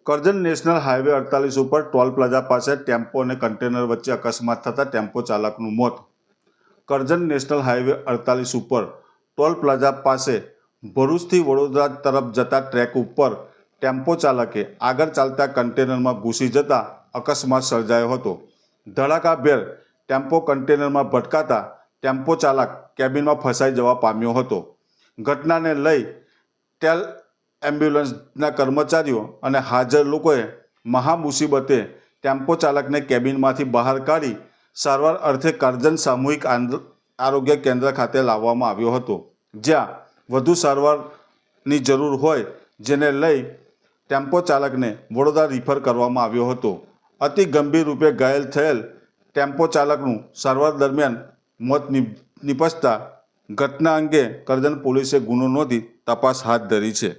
Karjan national highway 48 ઉપર toll plaza પાસે tempo અને કન્ટેનર વચ્ચે અકસ્માત થતાં ટેમ્પો ચાલકનું મોત. કરજણ નેશનલ હાઈવે 48 ઉપર ટોલ પ્લાઝા પાસે ભરૂચથી વડોદરા તરફ જતા ટ્રેક ઉપર ટેમ્પો ચાલકે આગળ ચાલતા કન્ટેનરમાં ઘૂસી જતા અકસ્માત સર્જાયો હતો. ધડાકાભેર ટેમ્પો કન્ટેનરમાં ભટકાતા ટેમ્પો ચાલક કેબિનમાં ફસાઈ જવા પામ્યો હતો. ઘટનાને લઈ ટેલ એમ્બ્યુલન્સના કર્મચારીઓ અને હાજર લોકોએ મહામુસીબતે ટેમ્પો ચાલકને કેબિનમાંથી બહાર કાઢી સારવાર અર્થે કરજણ સામૂહિક આરોગ્ય કેન્દ્ર ખાતે લાવવામાં આવ્યો હતો, જ્યાં વધુ સારવારની જરૂર હોય જેને લઈ ટેમ્પો ચાલકને વડોદરા રિફર કરવામાં આવ્યો હતો. અતિ ગંભીર રૂપે ઘાયલ થયેલ ટેમ્પો ચાલકનું સારવાર દરમિયાન મોત નિપજતા ઘટના અંગે કરજણ પોલીસે ગુનો નોંધી તપાસ હાથ ધરી છે.